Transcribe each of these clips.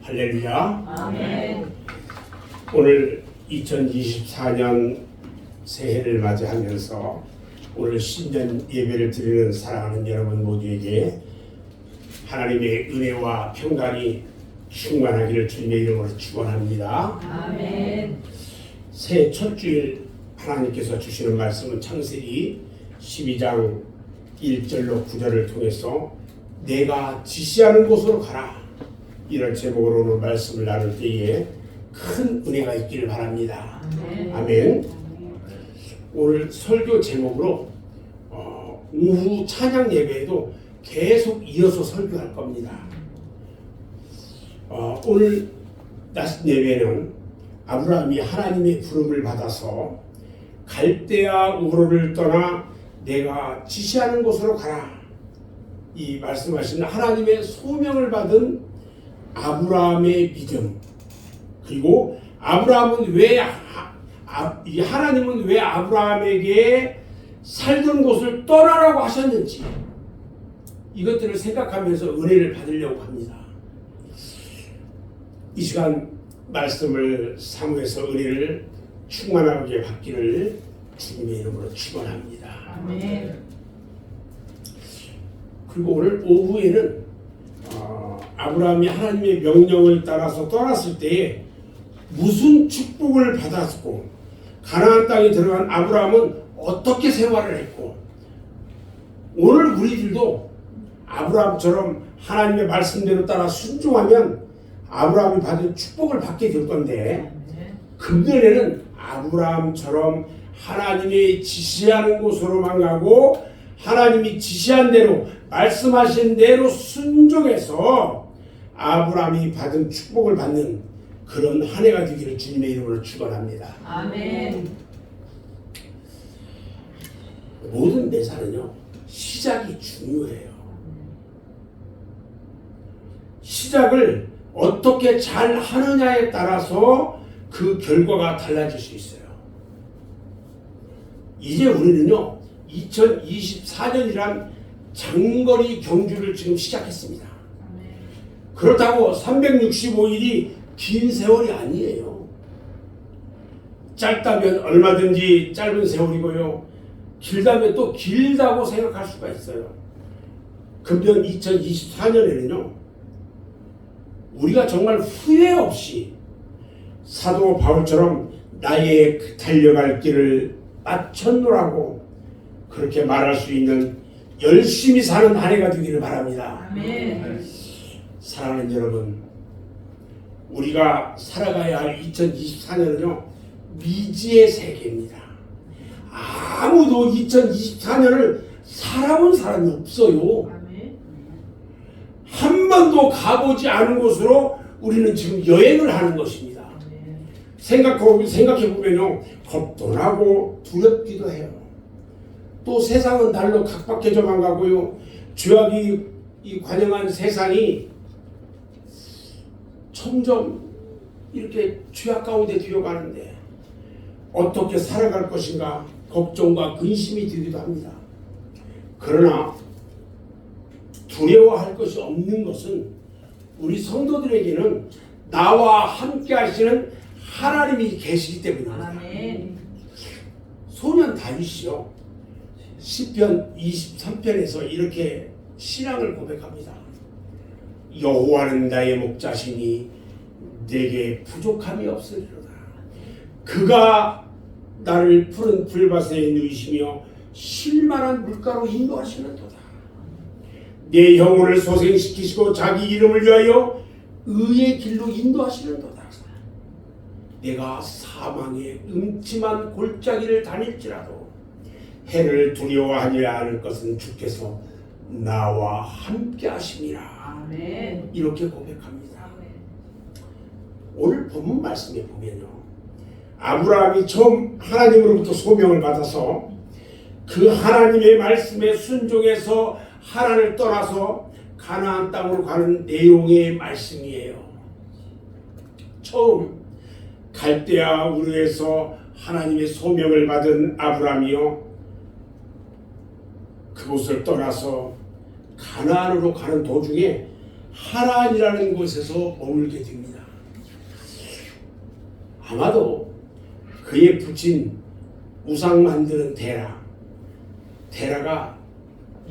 할렐루야. 아멘. 오늘 2024년 새해를 맞이하면서 오늘 신년 예배를 드리는 사랑하는 여러분 모두에게 하나님의 은혜와 평강이 충만하기를 주님의 이름으로 축원합니다. 아멘. 새해 첫 주일 하나님께서 주시는 말씀은 창세기 12장 1절로 9절을 통해서 내가 지시하는 곳으로 가라, 이런 제목으로 오늘 말씀을 나눌 때에 큰 은혜가 있기를 바랍니다. 아멘. 오늘 설교 제목으로 오후 찬양 예배에도 계속 이어서 설교할 겁니다. 오늘 낮 예배는 아브라함이 하나님의 부름을 받아서 갈대아 우르를 떠나 내가 지시하는 곳으로 가라, 이 말씀하신 하나님의 소명을 받은 아브라함의 믿음, 그리고 아브라함은 하나님은 왜 아브라함에게 살던 곳을 떠나라고 하셨는지, 이것들을 생각하면서 은혜를 받으려고 합니다. 이 시간 말씀을 사모해서 은혜를 충만하게 받기를 주님의 이름으로 축원합니다. 아멘. 그리고 오늘 오후에는 아브라함이 하나님의 명령을 따라서 떠났을 때에 무슨 축복을 받았고, 가나안 땅에 들어간 아브라함은 어떻게 생활을 했고, 오늘 우리들도 아브라함처럼 하나님의 말씀대로 따라 순종하면 아브라함이 받은 축복을 받게 될 건데, 금년에는 아브라함처럼 하나님이 지시하는 곳으로만 가고 하나님이 지시한 대로 말씀하신 대로 순종해서 아브라함이 받은 축복을 받는 그런 한 해가 되기를 주님의 이름으로 축원합니다. 아멘. 모든 매사는요, 시작이 중요해요. 시작을 어떻게 잘 하느냐에 따라서 그 결과가 달라질 수 있어요. 이제 우리는요, 2024년이란 장거리 경주를 지금 시작했습니다. 그렇다고 365일이 긴 세월이 아니에요. 짧다면 얼마든지 짧은 세월이고요, 길다면 또 길다고 생각할 수가 있어요. 금년 2024년에는요, 우리가 정말 후회 없이 사도 바울처럼 나의 달려갈 길을 마쳤노라고 그렇게 말할 수 있는 열심히 사는 한 해가 되기를 바랍니다. 아멘. 사랑하는 여러분, 우리가 살아가야 할 2024년은요, 미지의 세계입니다. 아무도 2024년을 살아본 사람이 없어요. 한 번도 가보지 않은 곳으로 우리는 지금 여행을 하는 것입니다. 생각해보면요, 겁도 나고 두렵기도 해요. 또 세상은 날로 각박해져만 가고요, 죄악이 관영한 세상이 점점 이렇게 죄악 가운데 들어가는데 어떻게 살아갈 것인가 걱정과 근심이 들기도 합니다. 그러나 두려워할 것이 없는 것은 우리 성도들에게는 나와 함께 하시는 하나님이 계시기 때문입니다. 아멘. 소년 다윗이요, 시편 23편에서 이렇게 신앙을 고백합니다. 여호와는 나의 목자시니 내게 부족함이 없으리로다. 그가 나를 푸른 풀밭에 누이시며 쉴만한 물가로 인도하시는도다. 내 영혼을 소생시키시고 자기 이름을 위하여 의의 길로 인도하시는도다. 내가 사망의 음침한 골짜기를 다닐지라도 해를 두려워하지 않을 것은 주께서 나와 함께 하심이라. 아멘. 이렇게 고백합니다. 오늘 본문 말씀에 보면요, 아브라함이 처음 하나님으로부터 소명을 받아서 그 하나님의 말씀에 순종해서 하란을 떠나서 가나안 땅으로 가는 내용의 말씀이에요. 처음 갈대아 우르에서 하나님의 소명을 받은 아브라함이요, 그곳을 떠나서 가나안으로 가는 도중에 하란이라는 곳에서 머물게 됩니다. 아마도 그의 붙인 우상 만드는 데라가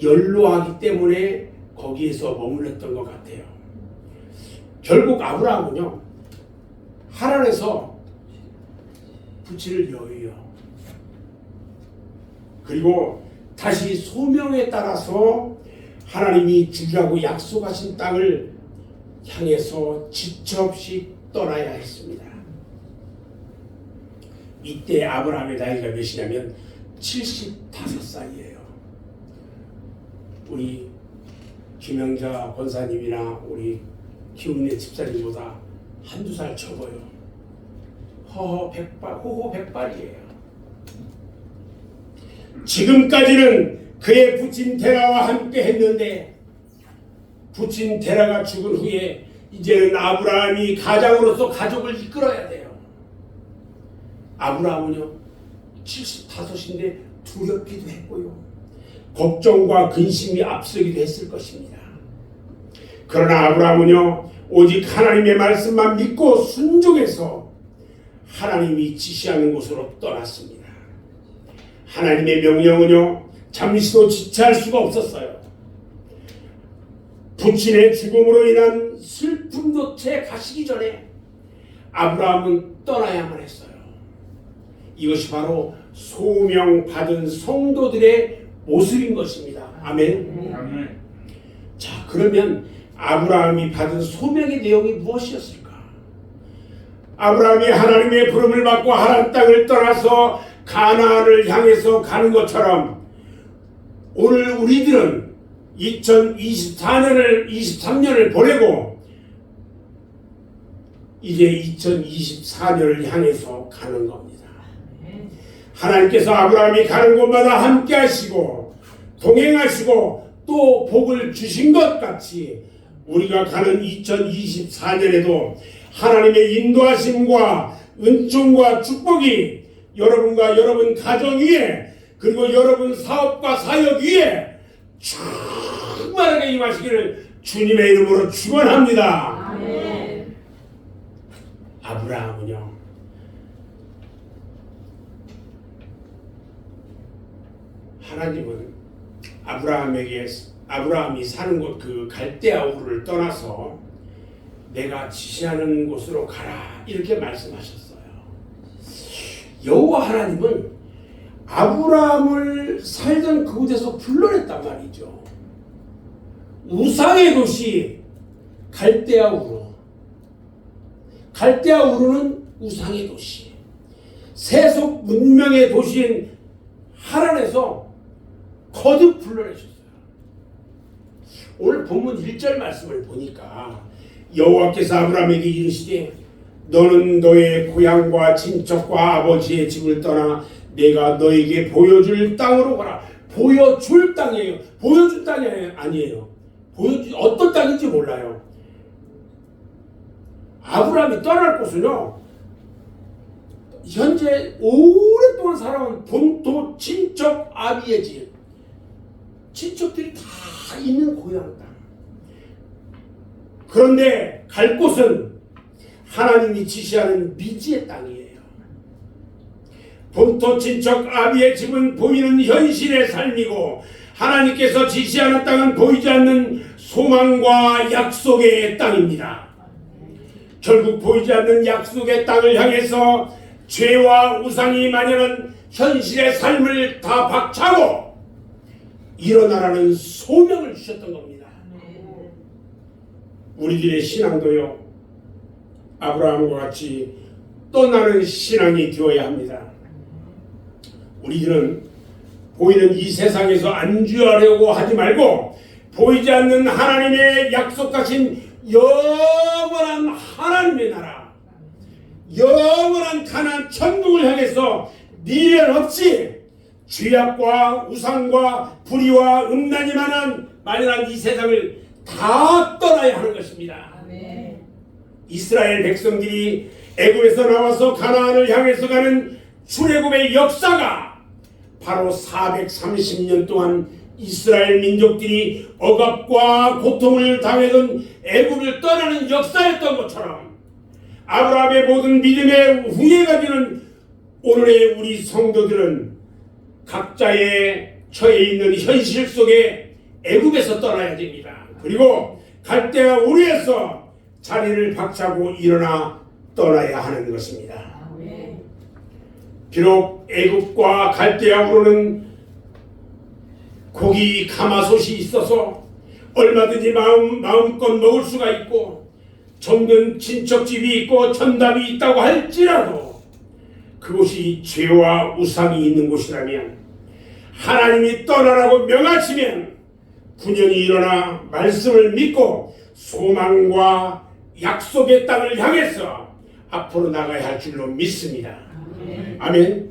연로하기 때문에 거기에서 머물렀던 것 같아요. 결국 아브라함은요, 하란에서 부친을 여의요. 그리고 다시 소명에 따라서 하나님이 주라고 약속하신 땅을 향해서 지체 없이 떠나야 했습니다. 이때 아브라함의 나이가 몇이냐면 75살이에요. 우리 김영자 권사님이나 우리 기훈의 집사님보다 한두 살 적어요. 호호 백발이에요. 지금까지는 그의 부친 데라와 함께 했는데 부친 데라가 죽은 후에 이제는 아브라함이 가장으로서 가족을 이끌어야 돼요. 아브라함은요 75인데 두렵기도 했고요, 걱정과 근심이 앞서기도 했을 것입니다. 그러나 아브라함은요 오직 하나님의 말씀만 믿고 순종해서 하나님이 지시하는 곳으로 떠났습니다. 하나님의 명령은요 잠시도 지체할 수가 없었어요. 부친의 죽음으로 인한 슬픔도 채 가시기 전에 아브라함은 떠나야만 했어요. 이것이 바로 소명받은 성도들의 모습인 것입니다. 아멘. 아멘. 자, 그러면 아브라함이 받은 소명의 내용이 무엇이었을까? 아브라함이 하나님의 부름을 받고 하란 땅을 떠나서 가나안을 향해서 가는 것처럼 오늘 우리들은 23년을 보내고 이제 2024년을 향해서 가는 겁니다. 하나님께서 아브라함이 가는 곳마다 함께 하시고 동행하시고 또 복을 주신 것 같이 우리가 가는 2024년에도 하나님의 인도하심과 은총과 축복이 여러분과 여러분 가정 위에 그리고 여러분 사업과 사역 위에 충만하게 임하시기를 주님의 이름으로 축원합니다. 아멘. 아브라함은요 하나님은 아브라함이 사는 곳 그 갈대아 우르를 떠나서 내가 지시하는 곳으로 가라 이렇게 말씀하셨어요. 여호와 하나님은 아브라함을 살던 그곳에서 불러냈단 말이죠. 우상의 도시 갈대아 우르. 갈대아 우르는 우상의 도시. 세속 문명의 도시인 하란에서 거듭 불러내셨어요. 오늘 본문 1절 말씀을 보니까 여호와께서 아브라함에게 이르시되 너는 너의 고향과 친척과 아버지의 집을 떠나 내가 너에게 보여줄 땅으로 가라. 보여줄 땅이에요. 보여줄 땅이 아니에요. 어떤 땅인지 몰라요. 아브라함이 떠날 곳은요 현재 오랫동안 살아온 본토 친척 아비의 집, 친척들이 다 있는 고향 땅. 그런데 갈 곳은 하나님이 지시하는 미지의 땅이에요. 본토 친척 아비의 집은 보이는 현실의 삶이고 하나님께서 지시하는 땅은 보이지 않는 소망과 약속의 땅입니다. 결국 보이지 않는 약속의 땅을 향해서 죄와 우상이 만연한 현실의 삶을 다 박차고 일어나라는 소명을 주셨던 겁니다. 우리들의 신앙도요 아브라함과 같이 떠나는 신앙이 되어야 합니다. 우리들은 보이는 이 세상에서 안주하려고 하지 말고 보이지 않는 하나님의 약속하신 영원한 하나님의 나라, 영원한 가나안 천국을 향해서 미련 없이 죄악과 우상과 불의와 음란이 만연한 이 세상을 다 떠나야 하는 것입니다. 아멘. 이스라엘 백성들이 애굽에서 나와서 가나안을 향해서 가는 출애굽의 역사가 바로 430년 동안 이스라엘 민족들이 억압과 고통을 당하던 애굽을 떠나는 역사였던 것처럼 아브라함의 모든 믿음의 후예가 되는 오늘의 우리 성도들은 각자의 처해 있는 현실 속에 애굽에서 떠나야 됩니다. 그리고 갈대아 우르에서 자리를 박차고 일어나 떠나야 하는 것입니다. 비록 애굽과 갈대아 우르는 고기 가마솥이 있어서 얼마든지 마음껏 먹을 수가 있고 정든 친척집이 있고 전담이 있다고 할지라도 그곳이 죄와 우상이 있는 곳이라면 하나님이 떠나라고 명하시면 군연이 일어나 말씀을 믿고 소망과 약속의 땅을 향해서 앞으로 나가야 할 줄로 믿습니다. 아멘.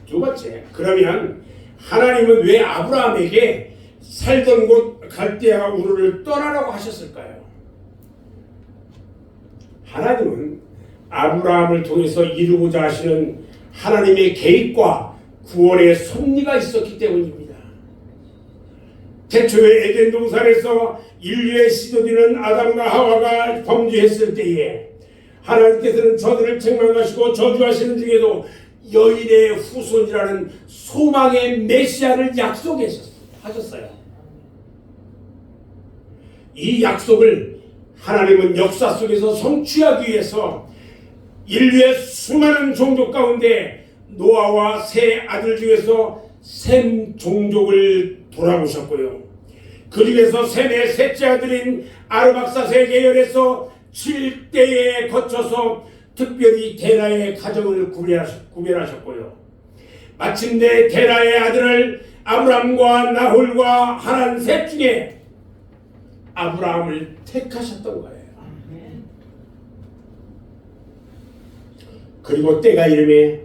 두 번째, 그러면 하나님은 왜 아브라함에게 살던 곳 갈대아 우르를 떠나라고 하셨을까요? 하나님은 아브라함을 통해서 이루고자 하시는 하나님의 계획과 구원의 섭리가 있었기 때문입니다. 태초에 에덴 동산에서 인류의 시조되는 아담과 하와가 범죄했을 때에 하나님께서는 저들을 책망하시고 저주하시는 중에도 여인의 후손이라는 소망의 메시아를 약속하셨어요. 이 약속을 하나님은 역사 속에서 성취하기 위해서 인류의 수많은 종족 가운데 노아와 세 아들 중에서 셈 종족을 돌아보셨고요. 그 중에서 셈의 셋째 아들인 아르박사세 계열에서 7대에 거쳐서 특별히 데라의 가정을 구별하셨고요. 마침내 데라의 아들을 아브람과 나홀과 하란 셋 중에 아브라함을 택하셨던 거예요. 그리고 때가 이름에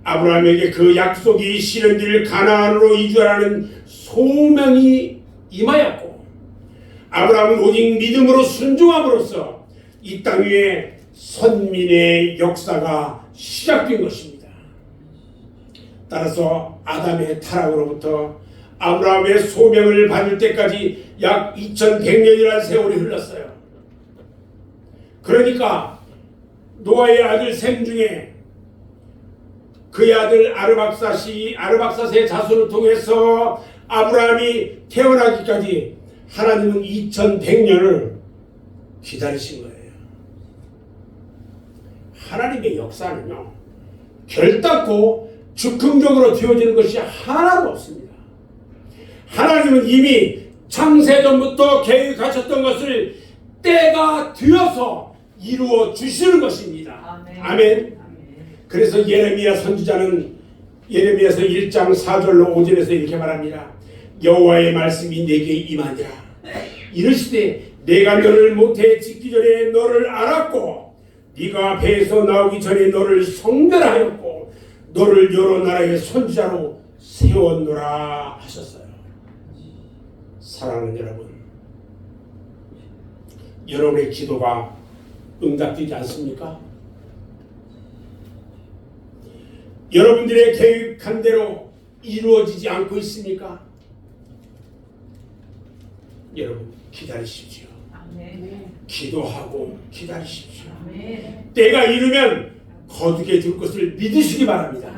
아브라함에게 그 약속이 실현될 가나안으로 이주하라는 소명이 임하였고 아브라함은 오직 믿음으로 순종함으로써 이 땅 위에 선민의 역사가 시작된 것입니다. 따라서 아담의 타락으로부터 아브라함의 소명을 받을 때까지 약 2100년이라는 세월이 흘렀어요. 그러니까 노아의 아들 셈 중에 그의 아들 아르박사스의 자손을 통해서 아브라함이 태어나기까지 하나님은 2100년을 기다리신 거예요. 하나님의 역사는요, 결단코 즉흥적으로 되어지는 것이 하나도 없습니다. 하나님은 이미 창세전부터 계획하셨던 것을 때가 되어서 이루어 주시는 것입니다. 아멘. 그래서 예레미야 선지자는 예레미야서 1장 4절로 5절에서 이렇게 말합니다. 여호와의 말씀이 내게 임하니라. 이르시되 내가 너를 모태에 짓기 전에 너를 알았고 네가 배에서 나오기 전에 너를 성별하였고 너를 여러 나라의 선지자로 세웠노라 하셨어요. 사랑하는 여러분, 여러분의 기도가 응답되지 않습니까? 여러분들의 계획한 대로 이루어지지 않고 있습니까? 여러분 기다리십시오. 기도하고 기다리십시오. 때가 이르면 거두게 될 것을 믿으시기 바랍니다.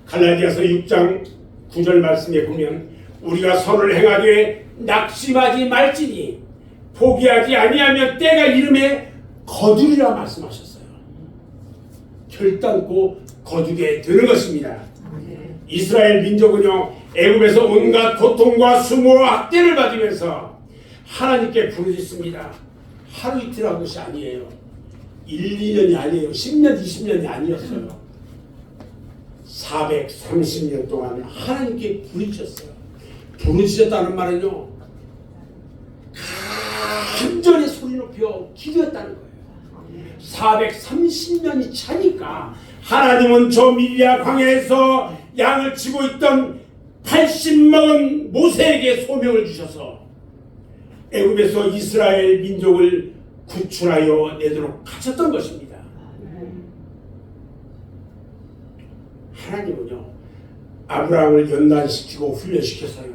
갈라디아서 6장 9절 말씀에 보면 우리가 선을 행하되 낙심하지 말지니 포기하지 아니하면 때가 이름에 거두리라 말씀하셨어요. 결단코 거두게 되는 것입니다. 이스라엘 민족은요, 애굽에서 온갖 고통과 수모와 학대를 받으면서 하나님께 부르짖습니다. 하루 이틀 한 것이 아니에요. 1, 2년이 아니에요. 10년, 20년이 아니었어요. 430년 동안 하나님께 부르짖었어요. 부르짖었다는 말은요, 간절히 소리 높여 기도했다는 거예요. 430년이 차니까 하나님은 저 미리아 광야에서 양을 치고 있던 80 먹은 모세에게 소명을 주셔서 애굽에서 이스라엘 민족을 구출하여 내도록 하셨던 것입니다. 하나님은요, 아브라함을 연단시키고 훈련시켜서요,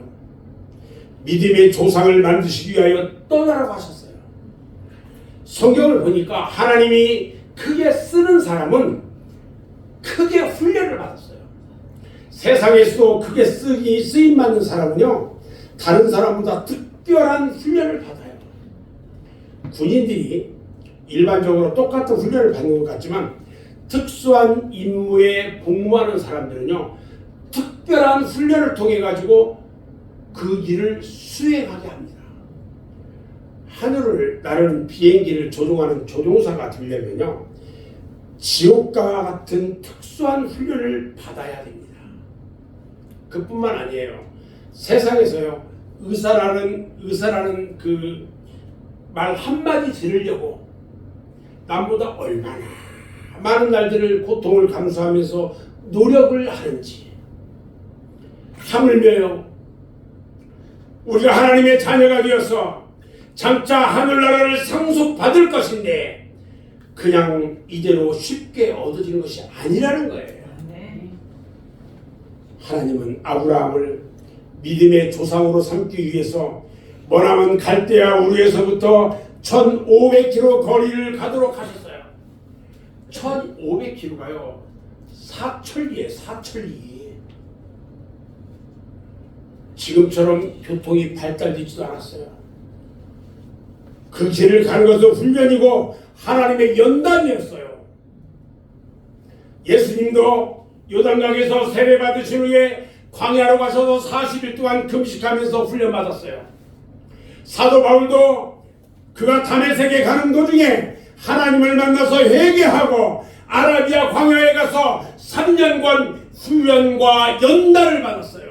믿음의 조상을 만드시기 위하여 떠나라고 하셨어요. 성경을 보니까 하나님이 크게 쓰는 사람은 크게 훈련을 받았어요. 세상에서도 크게 쓰임받는 사람은요, 다른 사람보다 특별한 훈련을 받아요. 군인들이 일반적으로 똑같은 훈련을 받는 것 같지만 특수한 임무에 복무하는 사람들은요, 특별한 훈련을 통해 가지고 그 일을 수행하게 합니다. 하늘을 나르는 비행기를 조종하는 조종사가 되려면요, 지옥과 같은 특수한 훈련을 받아야 됩니다. 그뿐만 아니에요. 세상에서요, 의사라는 그 말 한마디 들으려고 남보다 얼마나 많은 날들을 고통을 감수하면서 노력을 하는지. 하물며요, 우리가 하나님의 자녀가 되어서 장차 하늘나라를 상속받을 것인데 그냥 이대로 쉽게 얻어지는 것이 아니라는 거예요. 하나님은 아브라함을 믿음의 조상으로 삼기 위해서 머나먼 갈대아 우르에서부터 1500km 거리를 가도록 하셨어요. 1500km가요 사천리에 사천리. 지금처럼 교통이 발달되지도 않았어요. 그 길을 가는 것은 훈련이고 하나님의 연단이었어요. 예수님도 요단강에서 세례 받으신 후에 광야로 가서도 40일 동안 금식하면서 훈련받았어요. 사도 바울도 그가 다메섹에 가는 도중에 하나님을 만나서 회개하고 아라비아 광야에 가서 3년간 훈련과 연단을 받았어요.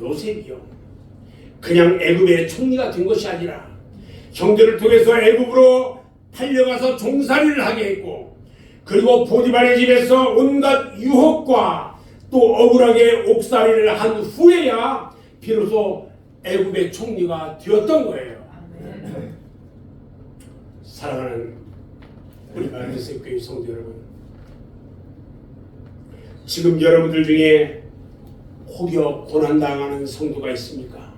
요셉이요, 그냥 애굽의 총리가 된 것이 아니라 형제를 통해서 애굽으로 팔려가서 종살이를 하게 했고, 그리고 포디발의 집에서 온갖 유혹과 또 억울하게 옥살이를 한 후에야 비로소 애굽의 총리가 되었던 거예요. 사랑하는 우리 말레이시아 교회 성도 여러분, 지금 여러분들 중에 혹여 고난당하는 성도가 있습니까?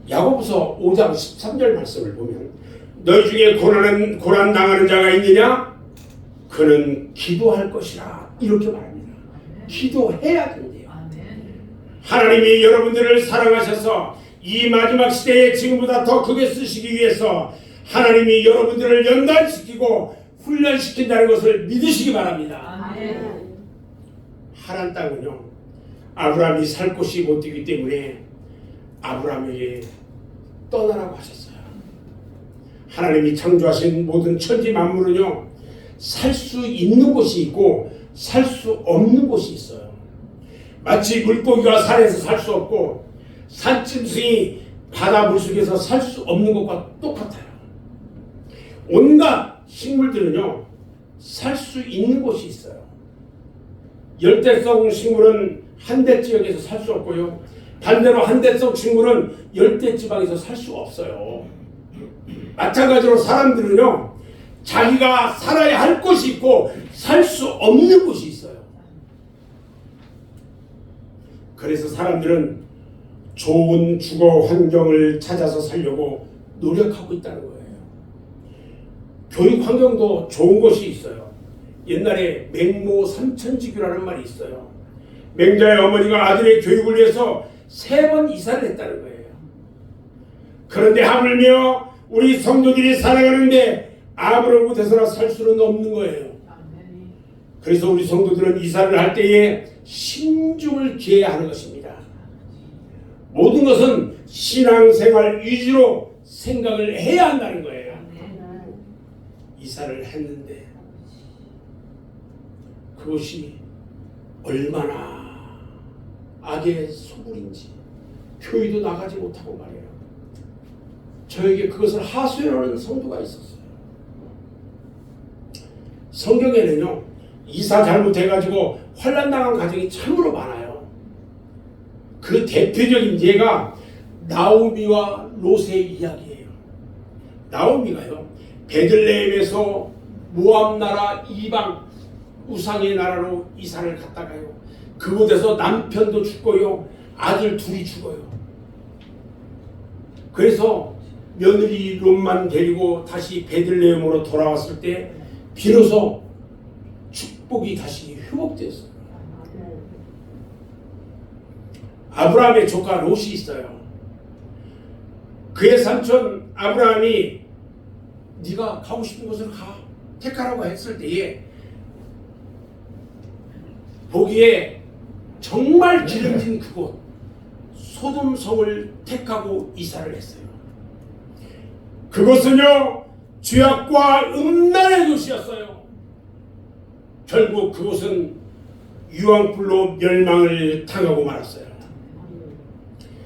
야고보서 5장 13절 말씀을 보면 너희 중에 고난당하는 자가 있느냐? 그는 기도할 것이라 이렇게 말합니다. 기도해야 된대요. 하나님이 여러분들을 사랑하셔서 이 마지막 시대에 지금보다 더 크게 쓰시기 위해서 하나님이 여러분들을 연단시키고 훈련시킨다는 것을 믿으시기 바랍니다. 하란 땅은요, 아브라함이 살 곳이 못 되기 때문에 아브라함에게 떠나라고 하셨어요. 하나님이 창조하신 모든 천지 만물은요, 살 수 있는 곳이 있고 살 수 없는 곳이 있어요. 마치 물고기가 산에서 살 수 없고 산짐승이 바다 물속에서 살 수 없는 것과 똑같아요. 온갖 식물들은요, 살 수 있는 곳이 있어요. 열대성 식물은 한대 지역에서 살 수 없고요, 반대로 한대성 식물은 열대 지방에서 살 수 없어요. 마찬가지로 사람들은요, 자기가 살아야 할 곳이 있고 살 수 없는 곳이 있어요. 그래서 사람들은 좋은 주거 환경을 찾아서 살려고 노력하고 있다는 거예요. 교육 환경도 좋은 곳이 있어요. 옛날에 맹모 삼천지교라는 말이 있어요. 맹자의 어머니가 아들의 교육을 위해서 3번 이사를 했다는 거예요. 그런데 하물며 우리 성도들이 살아가는데 아무런 곳에서나 살 수는 없는 거예요. 그래서 우리 성도들은 이사를 할 때에 신중을 기해야 하는 것입니다. 모든 것은 신앙생활 위주로 생각을 해야 한다는 거예요. 이사를 했는데 그것이 얼마나 악의 소굴인지 교회도 나가지 못하고 말이에요. 저에게 그것을 하소연하는 성도가 있었어요. 성경에는요, 이사 잘못해가지고 환난당한 가정이 참으로 많아요. 그 대표적인 예가 나오미와 롯의 이야기예요. 나오미가요, 베들레헴에서 모압 나라 이방 우상의 나라로 이사를 갔다가요. 그곳에서 남편도 죽고요. 아들 둘이 죽어요. 그래서 며느리 롯만 데리고 다시 베들레헴으로 돌아왔을 때 비로소 축복이 다시 회복되었어요. 아브라함의 조카 롯이 있어요. 그의 삼촌 아브라함이 네가 가고 싶은 곳으로 가 택하라고 했을 때에 보기에 정말 기름진 그곳 소돔성을 택하고 이사를 했어요. 그곳은요 죄악과 음란의 도시였어요. 결국 그곳은 유황불로 멸망을 당하고 말았어요.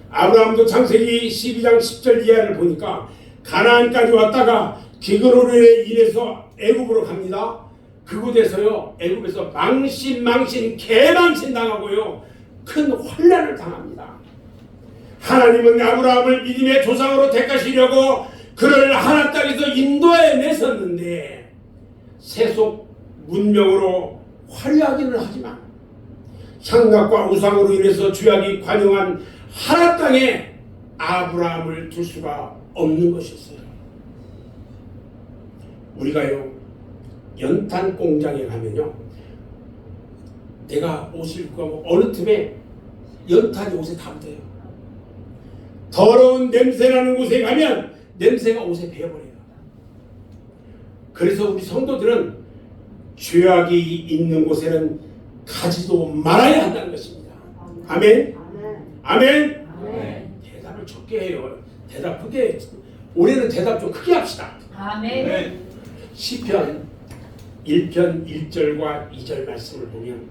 아브라함도 창세기 12장 10절 이하를 보니까 가나안까지 왔다가 기근으로 인해서 애굽으로 갑니다. 그곳에서요 애굽에서 망신 개망신 당하고요 큰 환난을 당합니다. 하나님은 아브라함을 믿음의 조상으로 택하시려고 그를 하나님 땅에서 인도해 내셨는데 세속 문명으로 화려하기는 하지만 향락과 우상으로 인해서 죄악이 관영한 하나님 땅에 아브라함을 둘 수가 없는 것이었어요. 우리가요 연탄 공장에 가면요 내가 옷을 입고 가면 어느 틈에 연탄이 옷에 다 묻어요. 더러운 냄새나는 곳에 가면 냄새가 옷에 배어버려요. 그래서 우리 성도들은 죄악이 있는 곳에는 가지도 말아야 한다는 것입니다. 아멘? 아멘? 아멘. 대답을 적게 해요. 대답 크게. 올해는 대답 좀 크게 합시다. 아멘. 시편 1편 1절과 2절 말씀을 보면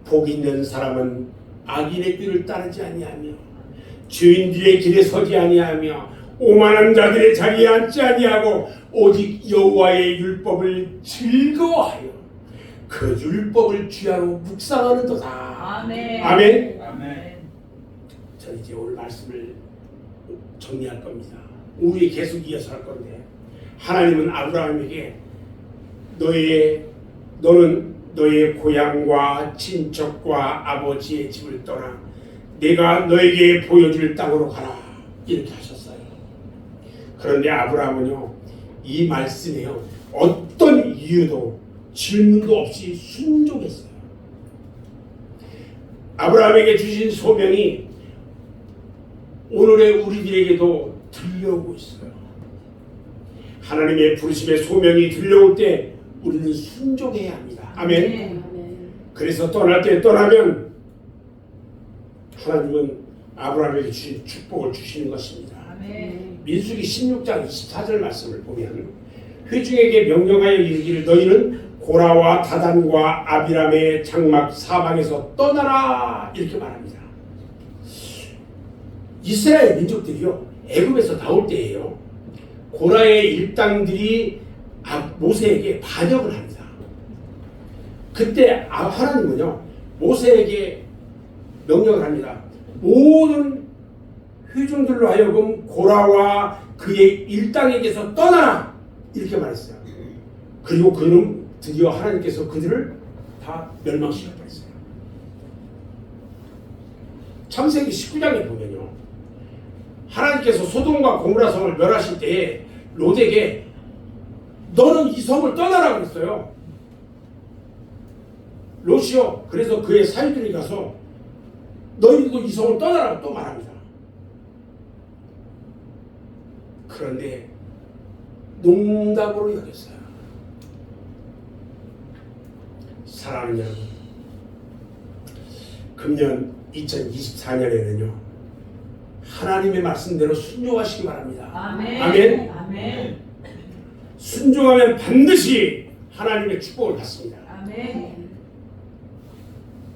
복 있는 사람은 악인의 길을 따르지 아니하며 죄인들의 길에 서지 아니하며 오만한 자들의 자리에 앉지 아니하고 오직 여호와의 율법을 즐거워하여 그 율법을 주야로 묵상하는도다. 아멘. 아멘. 아멘. 저 이제 오늘 말씀을 정리할 겁니다. 우리 계속 이어서 할 건데 하나님은 아브라함에게 너는 너의 고향과 친척과 아버지의 집을 떠나 내가 너에게 보여줄 땅으로 가라 이렇게 하셨어요. 그런데 아브라함은요 이 말씀에요 어떤 이유도 질문도 없이 순종했어요. 아브라함에게 주신 소명이 오늘의 우리들에게도 들려오고 있어요. 하나님의 부르심의 소명이 들려올 때 우리는 순종해야 합니다. 아멘. 그래서 떠날 때 떠나면 하나님은 아브라함에게 주신 축복을 주시는 것입니다. 아멘. 민수기 16장 24절 말씀을 보면 회중에게 명령하여 이르기를 너희는 고라와 다단과 아비람의 장막 사방에서 떠나라 이렇게 말합니다. 이스라엘 민족들이요 애굽에서 나올 때에요 고라의 일당들이 모세에게 반역을 합니다. 그때 하나님은요 모세에게 명령을 합니다. 모든 회중들로 하여금 고라와 그의 일당에게서 떠나라 이렇게 말했어요. 그리고 그는 드디어 하나님께서 그들을 다 멸망시켜버렸어요. 창세기 19장에 보면요 하나님께서 소돔과 고모라 성을 멸하실 때에 롯에게 너는 이 성을 떠나라 그랬어요. 롯이요 그래서 그의 사위들이 가서 너희도 이 성을 떠나라 또 말합니다. 그런데 농담으로 여겼어요. 사랑하는 여러분, 금년 2024년에는요 하나님의 말씀대로 순종하시기 바랍니다. 아멘. 아멘. 아멘. 순종하면 반드시 하나님의 축복을 받습니다. 아멘.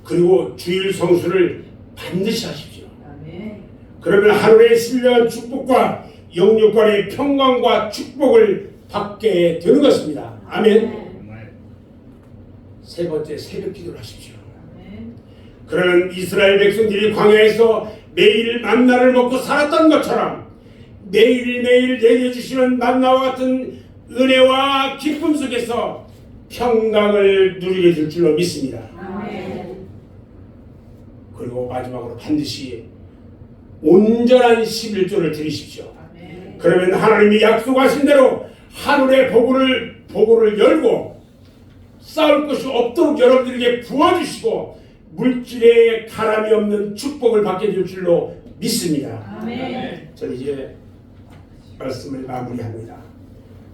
그리고 주일 성수를 반드시 하십시오. 아멘. 그러면 하루의 신령한 축복과 영육간의 평강과 축복을 받게 되는 것입니다. 아멘. 세 번째 새벽 기도를 하십시오. 아멘. 그러는 이스라엘 백성들이 광야에서 매일 만나를 먹고 살았던 것처럼 매일매일 내려주시는 만나와 같은 은혜와 기쁨 속에서 평강을 누리게 될 줄로 믿습니다. 아멘. 그리고 마지막으로 반드시 온전한 11조를 드리십시오. 아멘. 그러면 하나님이 약속하신 대로 하늘의 보고를 열고 싸울 것이 없도록 여러분들에게 부어주시고 물질에 가람이 없는 축복을 받게 될 줄로 믿습니다. 아멘. 저는 이제 말씀을 마무리합니다.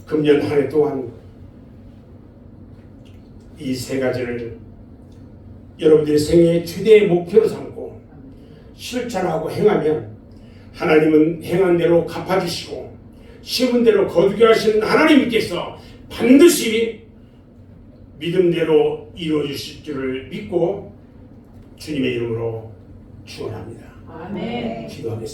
금년 한 해 동안 이 세 가지를 여러분들의 생애의 최대의 목표로 삼고 실천하고 행하면 하나님은 행한 대로 갚아주시고 심은 대로 거두게 하시는 하나님께서 반드시 믿음대로 이루어주실 줄을 믿고 주님의 이름으로 축원합니다. 아멘. 기도하겠습니다.